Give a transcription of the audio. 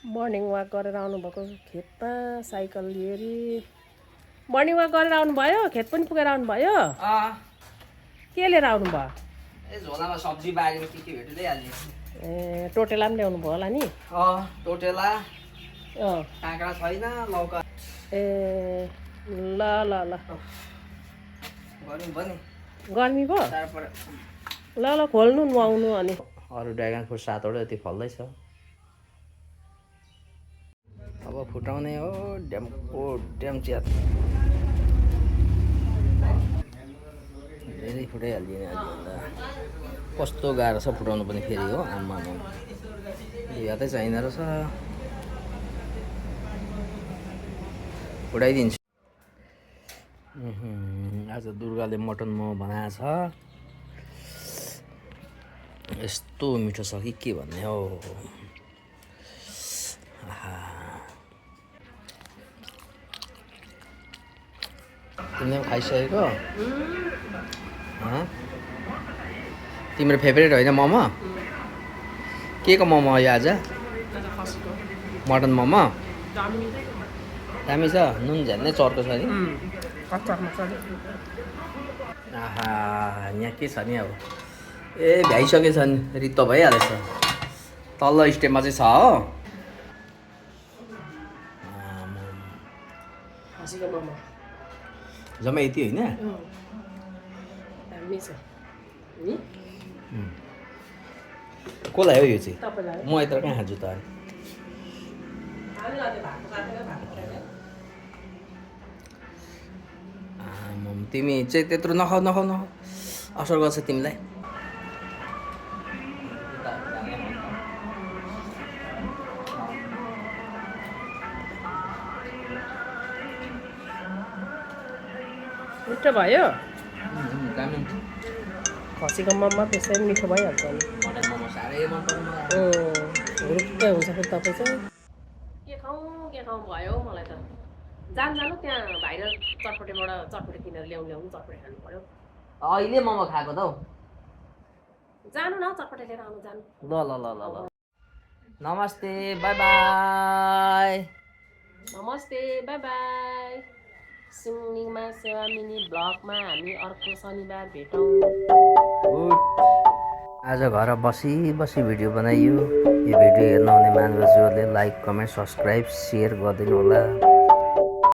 morning walk गरेर आउनुभएको खेतमा साइकल लिएरी मर्निङ वाक गरेर आउनुभयो खेत पनि पुगेर आउनुभयो के लिएर आउनुभयो ए झोलामा सब्जी बारीमा के भेट्यो ल्याइहाल्ने ए टोटेला पनि ल्याउनु भयो होला नि टोटेला काँक्रा छैन लौका ए ल ल ल गर्नु भयो नि गर्मी पो तारपर ल ल खोल्नु नुहाउनु अनि अरू ड्रागन फ्रुट 7वटा जति फल्दैछ अब फुटाउने हो ड्याम च्यात धेरै फुटाइहालिदिने आजभन्दा कस्तो गाह्रो छ फुटाउनु पनि फेरि हो आम्मा यादै चाहिँदो रहेछ फुटाइदिन्छु आज दुर्गाले मटन मोमो बनाएको छ यस्तो मिठो छ कि के भन्ने हो तिमीले पनि खाइसकेको तिम्रो फेभरेट होइन मोमो के को मोमो हो यो आज मटन मोमो दामी छ नुन झ्यान्नै चर्को छ नि आहा यहाँ के छ नि अब ए भ्याइसकेछ नि रित्तो भइहालेछ तल्लो स्टेपमा चाहिँ छ हो जम्मा यति होइन कसलाई हो यो चाहिँ म यत्र कहाँ खान्छु त तिमी चाहिँ त्यत्रो नखाऊ असर गर्छ तिमीलाई मिठो भयो खसीको मोमो त्यसै मिठो भइहाल्छ नि हुरुक्कै हुन्छ फेरि तपाईँ चाहिँ के खाउँ भयो मलाई त जानु त्यहाँ भाइरल चटपटेबाट चटपटे किनेर ल्याउनु चटपटे खानु पर्यो अहिले मोमो खाएको त हौ जानु न चटपटे लिएर आउनु जानु ल ल ल ल ल नमस्ते बाई बाई नमस्ते बाई बाई सुनिङमा सेवा मिनी ब्लगमा हामी अर्को शनिबार भेटौँ आज घर बसी भिडियो बनाइयो यो भिडियो हेर्न आउने मान्छेहरूले लाइक कमेन्ट सब्सक्राइब सेयर गरिदिनु होला